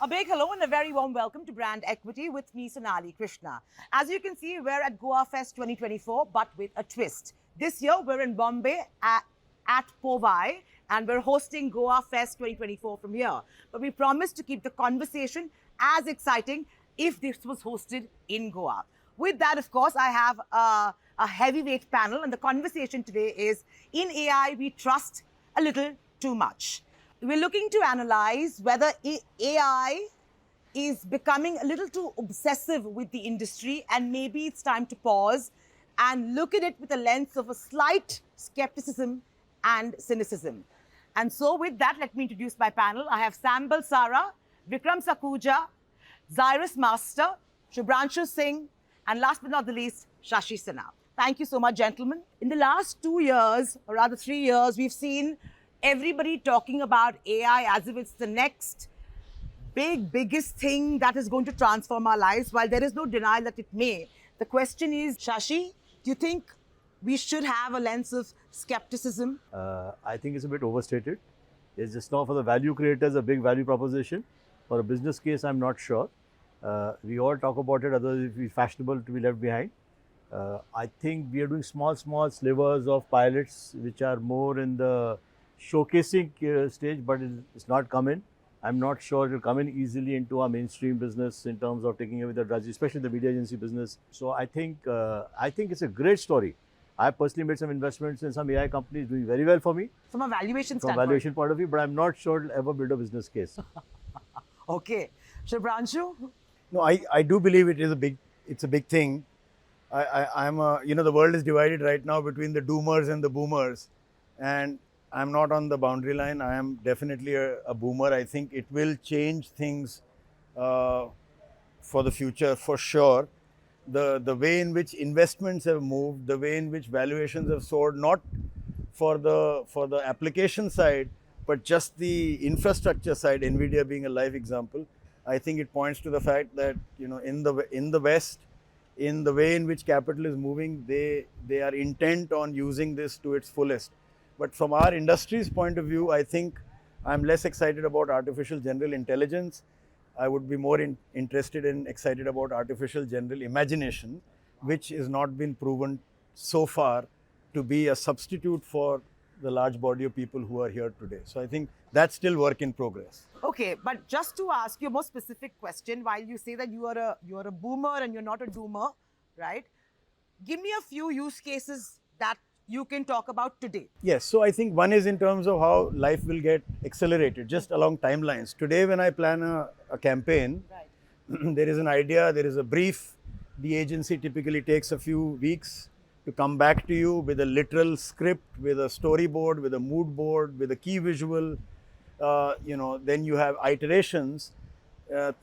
big hello and a very warm welcome to Brand Equity with me, Sonali Krishna. As you can see, we're at Goafest 2024, but with a twist. This year, we're in Bombay at Powai, and we're hosting Goafest 2024 from here. But we promised to keep the conversation as exciting if this was hosted in Goa. With that, of course, I have a heavyweight panel, and the conversation today is, in AI, we trust a little too much. We're looking to analyze whether AI is becoming a little too obsessive with the industry, and maybe it's time to pause and look at it with a lens of a slight skepticism and cynicism. And so with that, let me introduce my panel. I have Sambal Sara, Vikram Sakuja, Zyrus Master, Shubhranshu Singh, and last but not the least, Shashi Sinha. Thank you so much, gentlemen. In the last 2 years, or rather 3 years, we've seen everybody talking about AI as if it's the next biggest thing that is going to transform our lives. While there is no denial that it may, the question is, Shashi, do you think we should have a lens of skepticism? I think it's a bit overstated. It's just now for the value creators a big value proposition. For a business case, I'm not sure. We all talk about it, otherwise it will be fashionable to be left behind. I think we are doing small slivers of pilots which are more in the showcasing stage, but it's not coming. I'm not sure it will come in easily into our mainstream business in terms of taking away the drudge, especially the media agency business. So I think it's a great story. I personally made some investments in some AI companies doing very well for me. From a valuation standpoint. From a valuation point of view, but I'm not sure it'll ever build a business case. Okay. Shubhranshu? No, I do believe it's a big thing. The world is divided right now between the doomers and the boomers. And I'm not on the boundary line. I am definitely a boomer. I think it will change things for the future, for sure. The way in which investments have moved, the way in which valuations have soared, not for the application side, but just the infrastructure side, NVIDIA being a live example. I think it points to the fact that, in the West, in the way in which capital is moving, they are intent on using this to its fullest. But from our industry's point of view, I think I'm less excited about artificial general intelligence. I would be more excited about artificial general imagination, which has not been proven so far to be a substitute for the large body of people who are here today. So I think that's still work in progress. Okay, but just to ask you a more specific question, while you say that you are a boomer and you're not a doomer, right? Give me a few use cases that you can talk about today. Yes, so I think one is in terms of how life will get accelerated, just along timelines. Today, when I plan a campaign, right, there is an idea, there is a brief. The agency typically takes a few weeks to come back to you with a literal script, with a storyboard, with a mood board, with a key visual. Then you have iterations.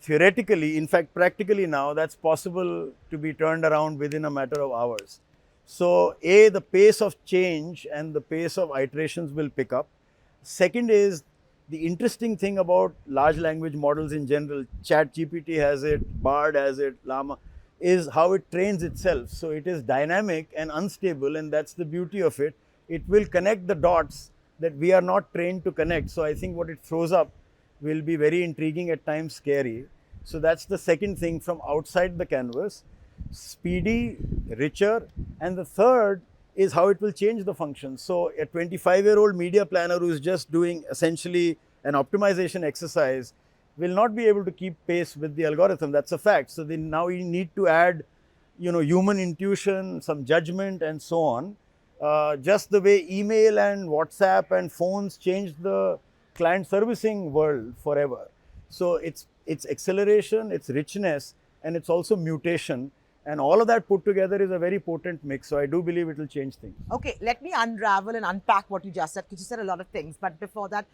Theoretically, in fact, practically now, that's possible to be turned around within a matter of hours. So, the pace of change and the pace of iterations will pick up. Second is the interesting thing about large language models in general, ChatGPT has it, Bard has it, Llama, is how it trains itself. So, it is dynamic and unstable, and that's the beauty of it. It will connect the dots that we are not trained to connect. So, I think what it throws up will be very intriguing, at times scary. So, that's the second thing from outside the canvas. Speedy, richer, and the third is how it will change the function. So a 25-year-old media planner who is just doing essentially an optimization exercise will not be able to keep pace with the algorithm. That's a fact. So then now you need to add, human intuition, some judgment, and so on. Just the way email and WhatsApp and phones changed the client servicing world forever. So it's acceleration, it's richness, and it's also mutation. And all of that put together is a very potent mix. So I do believe it will change things. Okay, let me unravel and unpack what you just said, because you said a lot of things. But before that,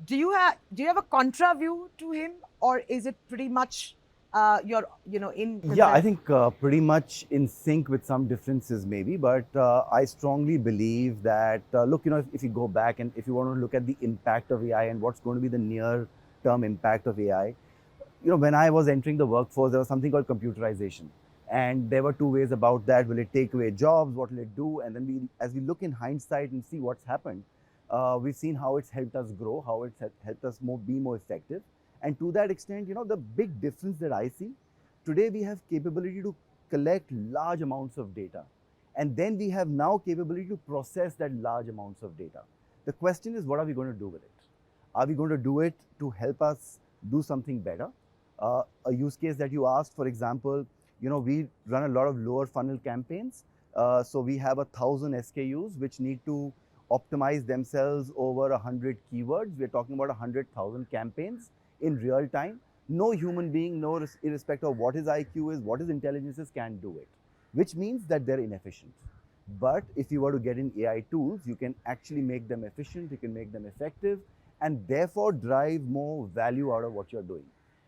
do you have a contra view to him, or is it pretty much in? Yeah, I think pretty much in sync with some differences maybe. But I strongly believe that look, if you go back and if you want to look at the impact of AI and what's going to be the near-term impact of AI, when I was entering the workforce, there was something called computerization. And there were two ways about that. Will it take away jobs? What will it do? And then as we look in hindsight and see what's happened, we've seen how it's helped us grow, how it's helped us be more effective. And to that extent, the big difference that I see, today we have capability to collect large amounts of data. And then we have now capability to process that large amounts of data. The question is, what are we going to do with it? Are we going to do it to help us do something better? A use case that you asked, for example, we run a lot of lower funnel campaigns. So we have 1,000 SKUs which need to optimize themselves over 100 keywords. We're talking about 100,000 campaigns in real time. No human being, irrespective of what his IQ is, what his intelligence is, can do it, which means that they're inefficient. But if you were to get in AI tools, you can actually make them efficient, you can make them effective, and therefore drive more value out of what you're doing,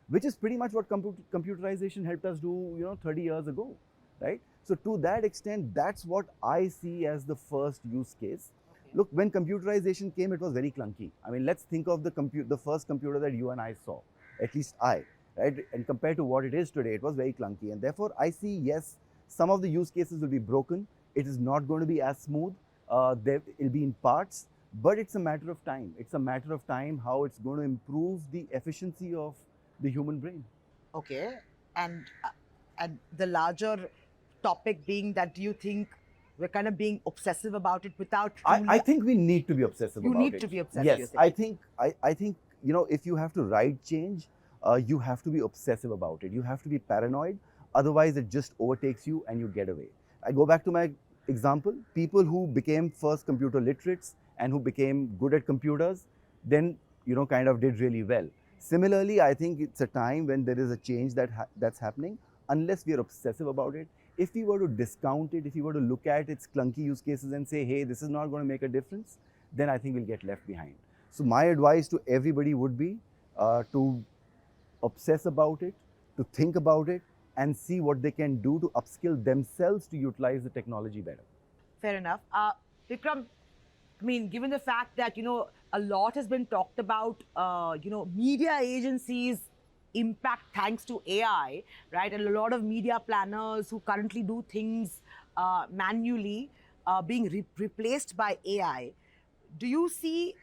which is pretty much what computerization helped us do 30 years ago, right? So to that extent, that's what I see as the first use case. Okay. Look, when computerization came, it was very clunky. I mean, let's think of the first computer that you and I saw, at least I, right? And compared to what it is today, it was very clunky. And therefore, I see, yes, some of the use cases will be broken. It is not going to be as smooth. It'll be in parts, but it's a matter of time. It's a matter of time how it's going to improve the efficiency of the human brain. Okay, and the larger topic being that, do you think we're kind of being obsessive about it without? I think we need to be obsessive about it. You need to be obsessive. Yes, I think if you have to ride change, you have to be obsessive about it. You have to be paranoid. Otherwise, it just overtakes you and you get away. I go back to my example. People who became first computer literates and who became good at computers, then kind of did really well. Similarly, I think it's a time when there is a change that's happening. Unless we are obsessive about it, if we were to discount it, if we were to look at its clunky use cases and say, hey, this is not going to make a difference, then I think we'll get left behind. So my advice to everybody would be to obsess about it, to think about it, and see what they can do to upskill themselves to utilize the technology better. Fair enough. Vikram, I mean, given the fact that, a lot has been talked about, media agencies' impact thanks to AI, right? And a lot of media planners who currently do things manually being replaced by AI. Do you see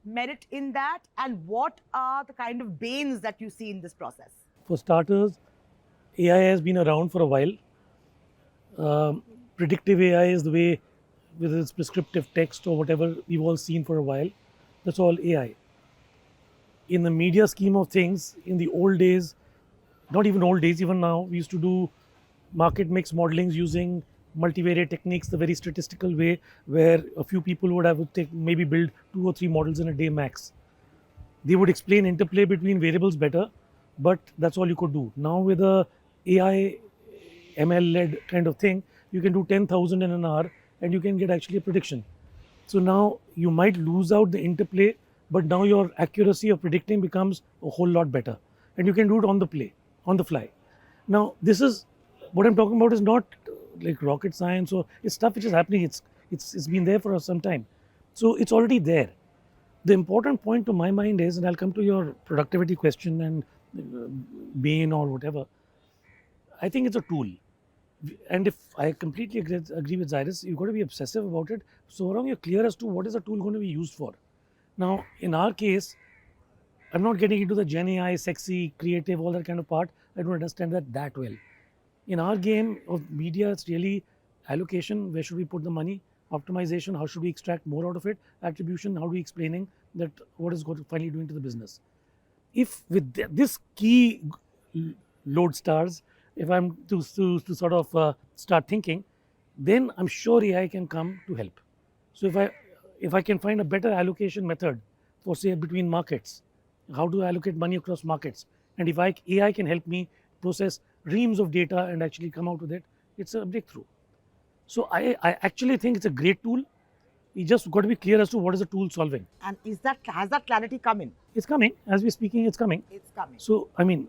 merit in that? And what are the kind of banes that you see in this process? For starters, AI has been around for a while. Predictive AI is the way, whether it's prescriptive text or whatever, we've all seen for a while. That's all AI. In the media scheme of things, in the old days, not even old days, even now, we used to do market mix modelings using multivariate techniques, the very statistical way, where a few people would have to maybe build 2 or 3 models in a day max. They would explain interplay between variables better, but that's all you could do. Now with a AI ML-led kind of thing, you can do 10,000 in an hour and you can get actually a prediction. So now you might lose out the interplay, but now your accuracy of predicting becomes a whole lot better. And you can do it on the fly. Now, this is, what I'm talking about is not like rocket science, or it's stuff which is happening. It's been there for some time. So it's already there. The important point to my mind is, and I'll come to your productivity question and bane or whatever, I think it's a tool. And if I completely agree with Zairus, you've got to be obsessive about it, so long you're clear as to what is the tool going to be used for. Now, in our case, I'm not getting into the Gen AI, sexy, creative, all that kind of part. I don't understand that well. In our game of media, it's really allocation, where should we put the money, optimization, how should we extract more out of it, attribution, how are we explaining that what is going to finally doing to the business. If with this key lodestars, if I'm to sort of start thinking, then I'm sure AI can come to help. So if I can find a better allocation method for, say, between markets, how to allocate money across markets, and if AI can help me process reams of data and actually come out with it, it's a breakthrough. So I actually think it's a great tool. You just got to be clear as to what is the tool solving. And has that clarity come in? It's coming. As we're speaking, it's coming. It's coming. So, I mean,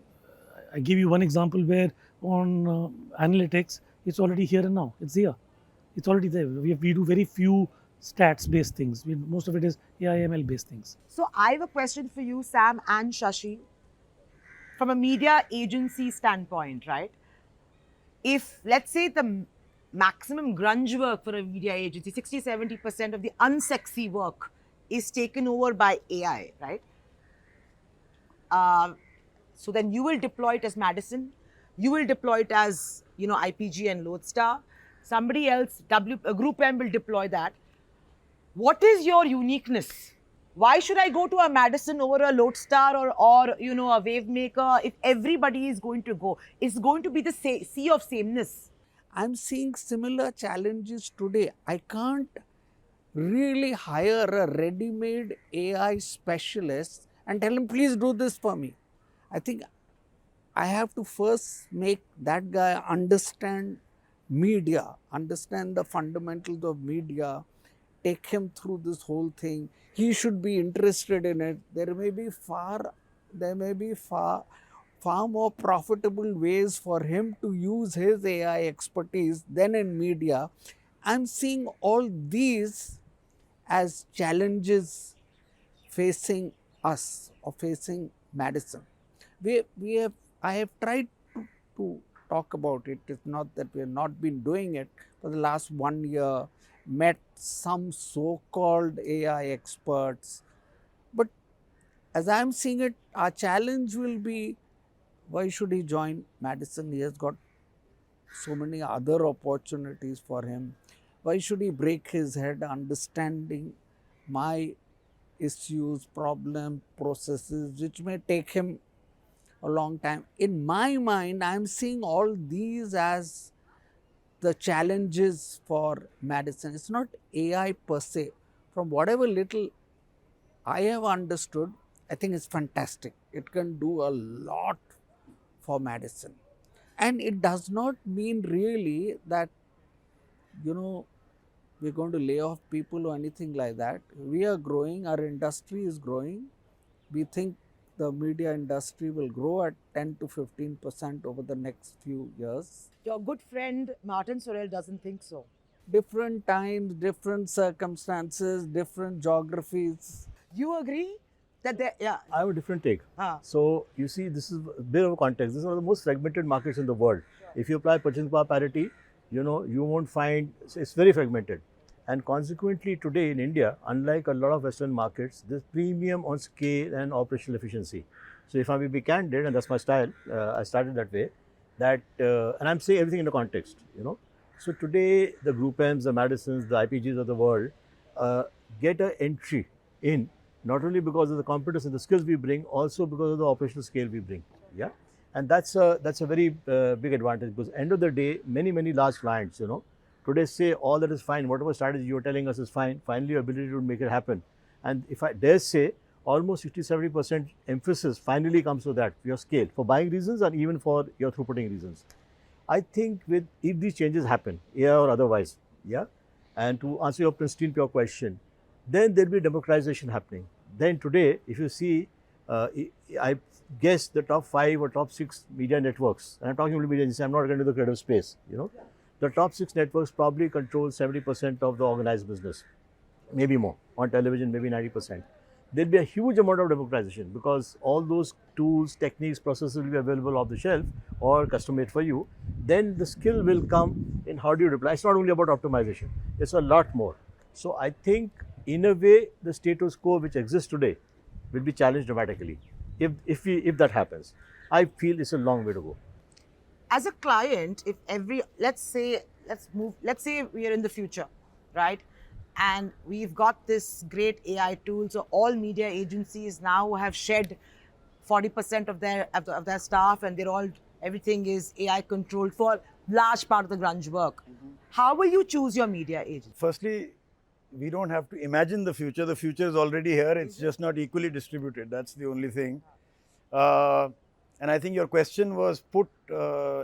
I give you one example where on analytics, it's already here and now. It's here. It's already there. We do very few stats-based things. Most of it is AI/ML-based things. So I have a question for you, Sam and Shashi. From a media agency standpoint, right? If, let's say, the maximum grunge work for a media agency, 60-70% of the unsexy work is taken over by AI, right? So then you will deploy it as Madison. You will deploy it as, IPG and Lodestar. Somebody else, Group M will deploy that. What is your uniqueness? Why should I go to a Madison over a Lodestar or a Wavemaker if everybody is going to go? It's going to be the sea of sameness. I'm seeing similar challenges today. I can't really hire a ready-made AI specialist and tell him, please do this for me. I think I have to first make that guy understand media, understand the fundamentals of media, take him through this whole thing. He should be interested in it. There may be far more profitable ways for him to use his AI expertise than in media. I'm seeing all these as challenges facing us or facing Madison. I have tried to talk about it. It's not that we have not been doing it for the last 1 year, met some so-called AI experts. But as I'm seeing it, our challenge will be, why should he join Madison? He has got so many other opportunities for him. Why should he break his head understanding my issues, problems, processes, which may take him a long time? In my mind, I'm seeing all these as the challenges for Madison. It's not AI per se. From whatever little I have understood, I think it's fantastic. It can do a lot for Madison. And it does not mean really that, we're going to lay off people or anything like that. We are growing, our industry is growing. We think the media industry will grow at 10 to 15% over the next few years. Your good friend Martin Sorrell doesn't think so. Different times, different circumstances, different geographies. You agree that yeah. I have a different take. So you see, this is a bit of a context. This is one of the most fragmented markets in the world. If you apply purchasing power parity, you won't find, it's very fragmented. And consequently today in India, unlike a lot of Western markets, there's premium on scale and operational efficiency. So if I may be candid, and that's my style, I started that way, and I'm saying everything in the context, So today the Group M's, the Madisons, the IPGs of the world get an entry in, not only because of the competence and the skills we bring, also because of the operational scale we bring. Yeah, and that's a very big advantage, because end of the day, many large clients, today say all that is fine, whatever strategy you're telling us is fine, finally your ability to make it happen. And if I dare say, almost 60-70% emphasis finally comes to that, your scale, for buying reasons and even for your throughputing reasons. I think if these changes happen, AI or otherwise, and to answer your pristine pure question, then there'll be democratization happening. Then today, if you see, I guess the top 5 or top 6 media networks, and I'm talking about media agency, I'm not going to the creative space, the top 6 networks probably control 70% of the organized business, maybe more, on television, maybe 90%. There'll be a huge amount of democratization, because all those tools, techniques, processes will be available off the shelf or custom made for you. Then the skill will come in how do you reply. It's not only about optimization, it's a lot more. So I think in a way, the status quo which exists today will be challenged dramatically. If that happens, I feel it's a long way to go. As a client, if let's say we are in the future, right? And we've got this great AI tool. So all media agencies now have shed 40% of their staff, and everything is AI controlled for large part of the grunge work. How will you choose your media agent? Firstly, we don't have to imagine the future. The future is already here. It's just not equally distributed. That's the only thing. And I think your question was put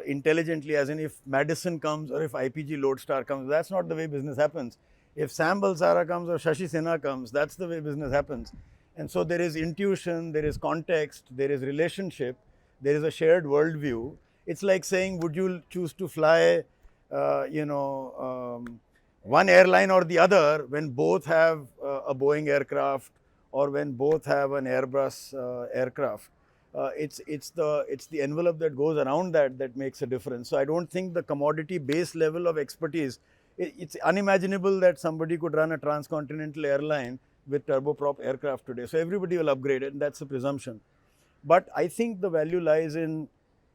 intelligently, as in if Madison comes or if IPG Lodestar comes. That's not the way business happens. If Sam Balsara comes or Shashi Sinha comes, that's the way business happens. And so there is intuition, there is context, there is relationship, there is a shared worldview. It's like saying, would you choose to fly, one airline or the other when both have a Boeing aircraft or when both have an Airbus aircraft? It's the envelope that goes around that makes a difference. So I don't think the commodity base level of expertise, it's unimaginable that somebody could run a transcontinental airline with turboprop aircraft today. So everybody will upgrade it, and that's a presumption. But I think the value lies in,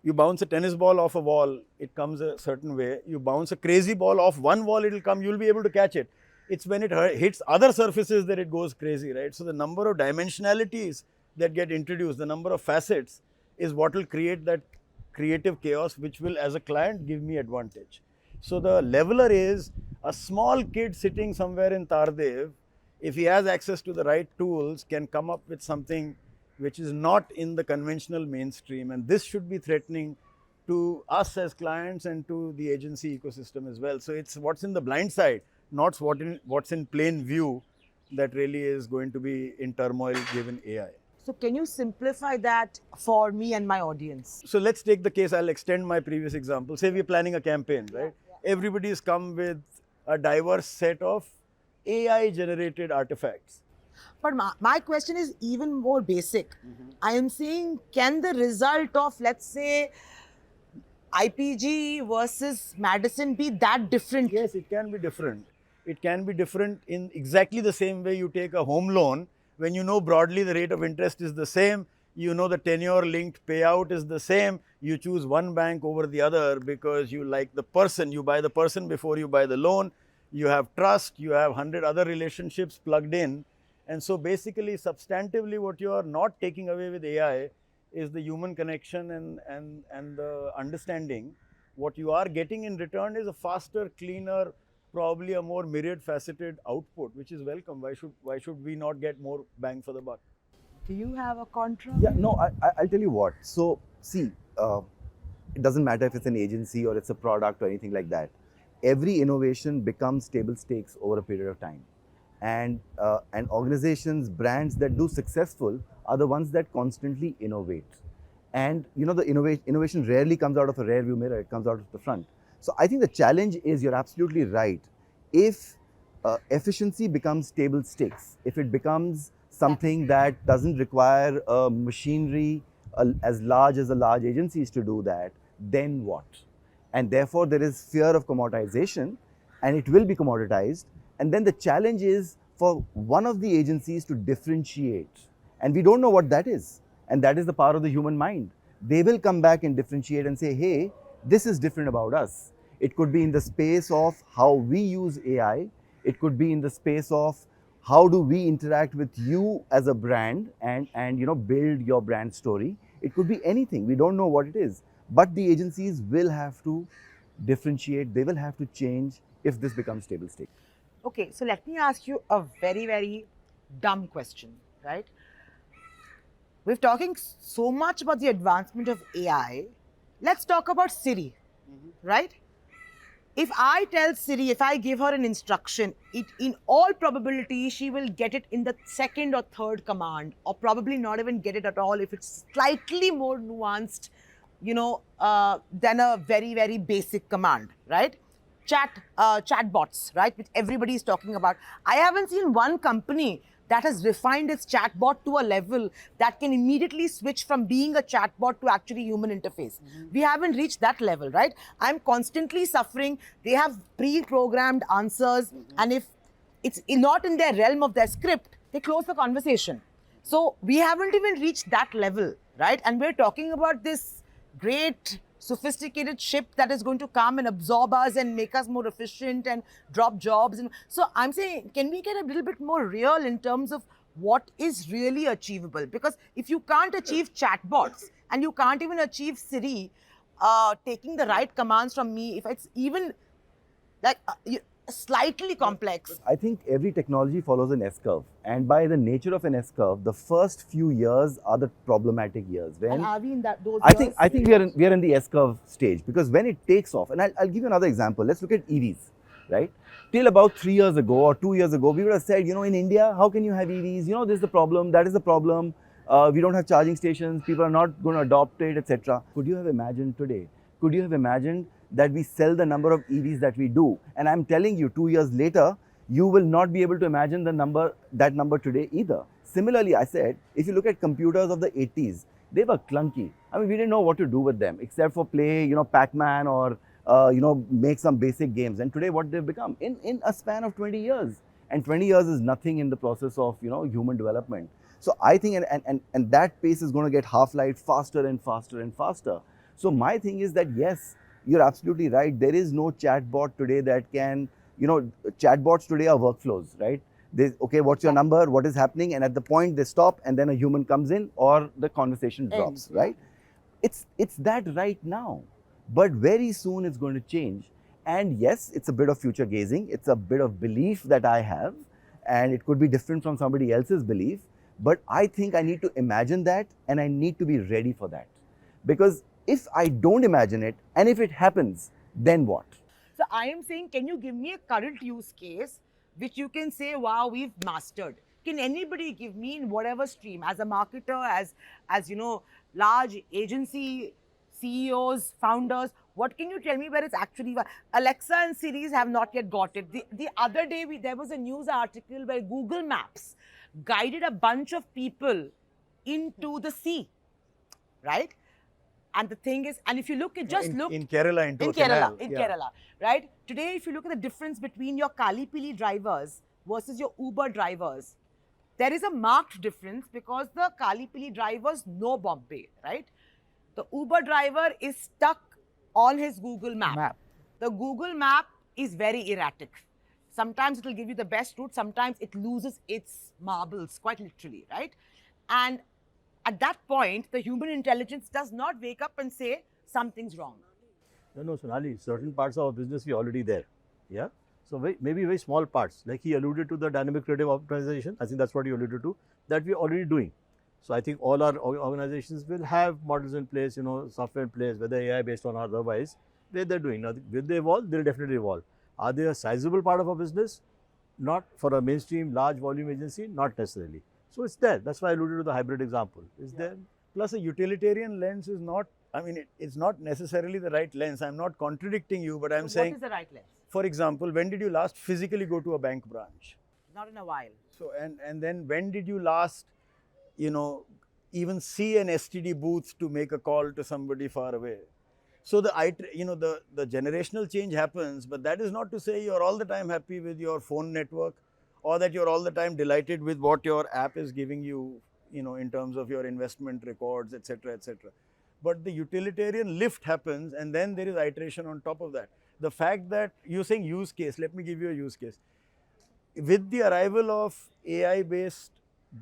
you bounce a tennis ball off a wall, it comes a certain way. You bounce a crazy ball off one wall, it will come, you will be able to catch it. It's when it hits other surfaces that it goes crazy, right? So the number of dimensionalities that get introduced, the number of facets is what will create that creative chaos, which will, as a client, give me advantage. So the leveler is a small kid sitting somewhere in Tardev, if he has access to the right tools, can come up with something which is not in the conventional mainstream, and this should be threatening to us as clients and to the agency ecosystem as well. So it's what's in the blind side, not what's in plain view, that really is going to be in turmoil given AI. So can you simplify that for me and my audience? So let's take the case, I'll extend my previous example. Say we're planning a campaign, right? Everybody's come with a diverse set of AI generated artifacts. But my question is even more basic. I am saying, can the result of, let's say, IPG versus Madison be that different? Yes, it can be different. It can be different in exactly the same way you take a home loan. When you know broadly the rate of interest is the same, you know the tenure linked payout is the same, you choose one bank over the other because you like the person, you buy the person before you buy the loan, you have trust, you have 100 other relationships plugged in. And so basically, substantively, what you are not taking away with AI is the human connection and the understanding. What you are getting in return is a faster, cleaner, probably a more myriad faceted output, which is welcome. Why should we not get more bang for the buck? Do you have a contra? Yeah, no, I'll tell you what. So, see, it doesn't matter if it's an agency or it's a product or anything like that. Every innovation becomes table stakes over a period of time. And organizations, brands that do successful are the ones that constantly innovate. And you know, the innovation rarely comes out of a rear view mirror, it comes out of the front. So I think the challenge is, you're absolutely right. If efficiency becomes table stakes, if it becomes something that doesn't require machinery as large as the large agencies to do that, then what? And therefore there is fear of commoditization, and it will be commoditized. And then the challenge is for one of the agencies to differentiate. And we don't know what that is. And that is the power of the human mind. They will come back and differentiate and say, hey, this is different about us. It could be in the space of how we use AI. It could be in the space of how do we interact with you as a brand and you know, build your brand story. It could be anything. We don't know what it is. But the agencies will have to differentiate. They will have to change if this becomes table stakes. Okay, so let me ask you a very, very dumb question, right? We're talking so much about the advancement of AI. Let's talk about Siri, right? If I tell Siri, if I give her an instruction, in all probability, she will get it in the second or third command, or probably not even get it at all if it's slightly more nuanced, you know, than a very, very basic command, right? Chatbots, right, which everybody is talking about. I haven't seen one company that has refined its chatbot to a level that can immediately switch from being a chatbot to actually human interface. We haven't reached that level, right? I'm constantly suffering. They have pre-programmed answers, and if it's not in their realm of their script, they close the conversation. So we haven't even reached that level, right? And we're talking about this great sophisticated ship that is going to come and absorb us and make us more efficient and drop jobs. And so I'm saying, can we get a little bit more real in terms of what is really achievable? Because if you can't achieve chatbots and you can't even achieve Siri taking the right commands from me, if it's even like slightly complex. I think every technology follows an S-curve, and by the nature of an S-curve, the first few years are the problematic years. When And are we in those I years? think we are in the S-curve stage, because when it takes off, and I'll give you another example. Let's look at EVs, right? Till about 3 years ago or 2 years ago, we would have said, you know, in India, how can you have EVs? You know, this is the problem, that is the problem. We don't have charging stations, people are not going to adopt it, etc. Could you have imagined today? Could you have imagined that we sell the number of EVs that we do? And I'm telling you, 2 years later, you will not be able to imagine that number today either. Similarly, I said, if you look at computers of the 80s, they were clunky. I mean, we didn't know what to do with them except for play, you know, Pac-Man or, you know, make some basic games. And today what they've become in a span of 20 years. And 20 years is nothing in the process of, you know, human development. So I think, and that pace is going to get half-light faster and faster and faster. So my thing is that yes, you're absolutely right. There is no chatbot today that can, chatbots today are workflows, right? Okay, what's your number? What is happening? And at the point they stop, and then a human comes in, or the conversation drops, right? It's that right now, but very soon it's going to change. And yes, it's a bit of future gazing. It's a bit of belief that I have, and it could be different from somebody else's belief. But I think I need to imagine that, and I need to be ready for that. Because if I don't imagine it, and if it happens, then what? So I am saying, can you give me a current use case which you can say, wow, we've mastered? Can anybody give me in whatever stream, as a marketer, as large agency CEOs, founders, what can you tell me where it's actually? Alexa and Siri have not yet got it. The other day, there was a news article where Google Maps guided a bunch of people into the sea, right? And the thing is, and if you look, it just looked in Kerala into in a canal. Kerala, right? Today, if you look at the difference between your Kalipili drivers versus your Uber drivers, there is a marked difference because the Kalipili drivers know Bombay, right? The Uber driver is stuck on his Google map. The Google map is very erratic. Sometimes it will give you the best route, sometimes it loses its marbles, quite literally, right? And at that point, the human intelligence does not wake up and say something's wrong. No, Sonali, certain parts of our business we are already there. Yeah. So maybe very small parts, like he alluded to the dynamic creative optimization. I think that's what he alluded to, that we are already doing. So I think all our organizations will have models in place, software in place, whether AI based on or otherwise, where they're doing. Now, will they evolve? They'll definitely evolve. Are they a sizable part of our business? Not for a mainstream large volume agency, not necessarily. So it's there. That's why I alluded to the hybrid example. Is there? Plus, a utilitarian lens is not, it's not necessarily the right lens. I'm not contradicting you, but I'm saying. What is the right lens? For example, when did you last physically go to a bank branch? Not in a while. So, and then when did you last, even see an STD booth to make a call to somebody far away? So the generational change happens, but that is not to say you're all the time happy with your phone network, or that you're all the time delighted with what your app is giving you, in terms of your investment records, etc., etc. But the utilitarian lift happens, and then there is iteration on top of that. The fact that you're saying use case, let me give you a use case. With the arrival of AI-based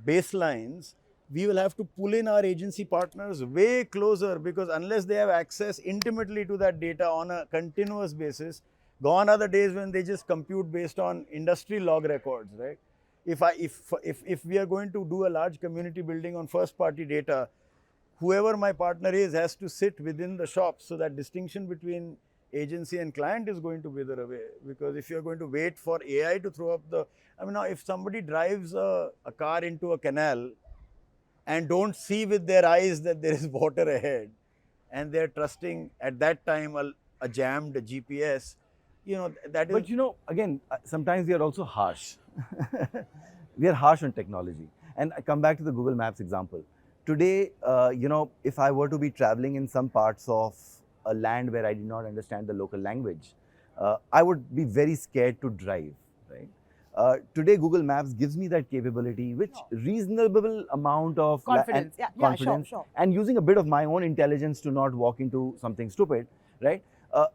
baselines, we will have to pull in our agency partners way closer, because unless they have access intimately to that data on a continuous basis, gone are the days when they just compute based on industry log records, right? If we are going to do a large community building on first party data, whoever my partner is has to sit within the shop, so that distinction between agency and client is going to wither away. Because if you're going to wait for AI to throw up now if somebody drives a car into a canal and don't see with their eyes that there is water ahead, and they're trusting at that time a jammed GPS, that is. But again, sometimes we are also harsh. We are harsh on technology. And I come back to the Google Maps example. Today, if I were to be traveling in some parts of a land where I did not understand the local language, I would be very scared to drive, right? Today, Google Maps gives me that capability, which reasonable amount of confidence, confidence, sure. and using a bit of my own intelligence to not walk into something stupid, right?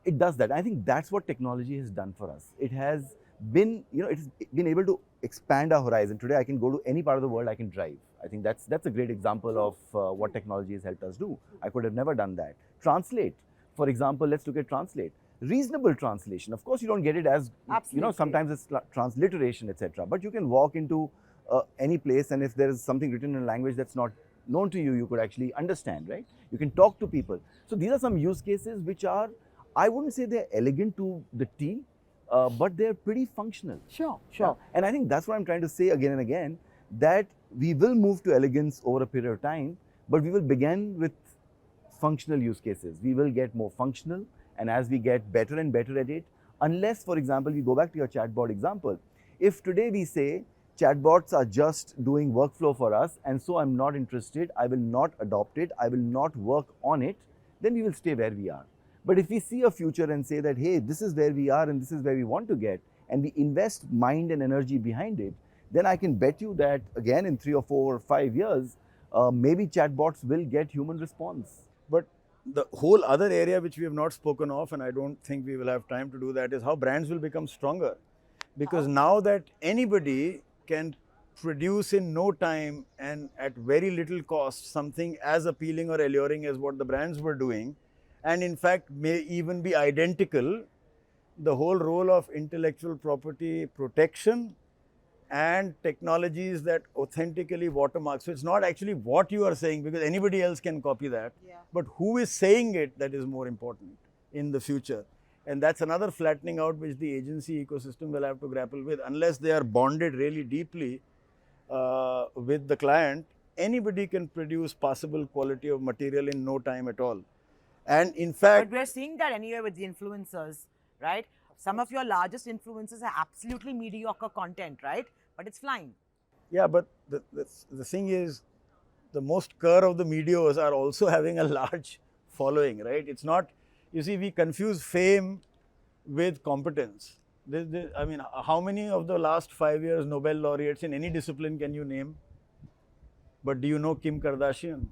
It does that. I think that's what technology has done for us. It has been, it's been able to expand our horizon. Today, I can go to any part of the world, I can drive. I think that's a great example of what technology has helped us do. I could have never done that. Translate, for example, let's look at translate. Reasonable translation. Of course, you don't get it as, sometimes it's transliteration, etc. But you can walk into any place, and if there is something written in a language that's not known to you, you could actually understand, right? You can talk to people. So these are some use cases which are, I wouldn't say they're elegant to the T, but they're pretty functional. Sure. And I think that's what I'm trying to say again and again, that we will move to elegance over a period of time, but we will begin with functional use cases. We will get more functional, and as we get better and better at it, unless, for example, we go back to your chatbot example. If today we say chatbots are just doing workflow for us, and so I'm not interested, I will not adopt it, I will not work on it, then we will stay where we are. But if we see a future and say that, hey, this is where we are and this is where we want to get, and we invest mind and energy behind it, then I can bet you that again in 3 or 4 or 5 years, maybe chatbots will get human response. But the whole other area which we have not spoken of, and I don't think we will have time to do that, is how brands will become stronger. Because now that anybody can produce in no time and at very little cost something as appealing or alluring as what the brands were doing, and in fact may even be identical, the whole role of intellectual property protection and technologies that authentically watermark. So it's not actually what you are saying, because anybody else can copy that, but who is saying it that is more important in the future. And that's another flattening out which the agency ecosystem will have to grapple with. Unless they are bonded really deeply with the client, anybody can produce passable quality of material in no time at all. And in fact, But we're seeing that anyway with the influencers, right? Some of your largest influencers are absolutely mediocre content, right? But it's flying. yeah, but the thing is, the most cur of the medios are also having a large following, right? It's not, you see, we confuse fame with competence. I mean, how many of the last 5 years Nobel laureates in any discipline can you name? But do you know Kim Kardashian?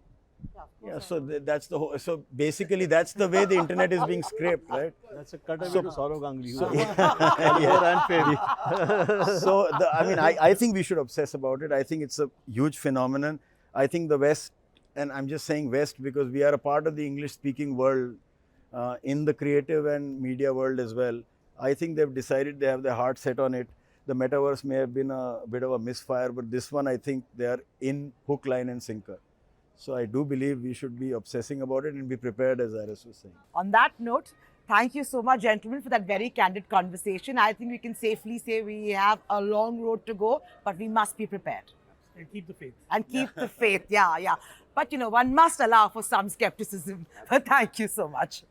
Yeah, so that's the whole, so basically that's the way the internet is being scraped, right? That's a cutaway to Saurav Ganguly. So, Unfair. so I mean, I think we should obsess about it. I think it's a huge phenomenon. I think the West, and I'm just saying West because we are a part of the English-speaking world in the creative and media world as well. I think they've decided, they have their heart set on it. The metaverse may have been a bit of a misfire, but this one, I think they are in hook, line and sinker. So I do believe we should be obsessing about it and be prepared, as Iris was saying. On that note, thank you so much, gentlemen, for that very candid conversation. I think we can safely say we have a long road to go, but we must be prepared. And keep the faith. And keep the faith, yeah. But, one must allow for some skepticism. But thank you so much.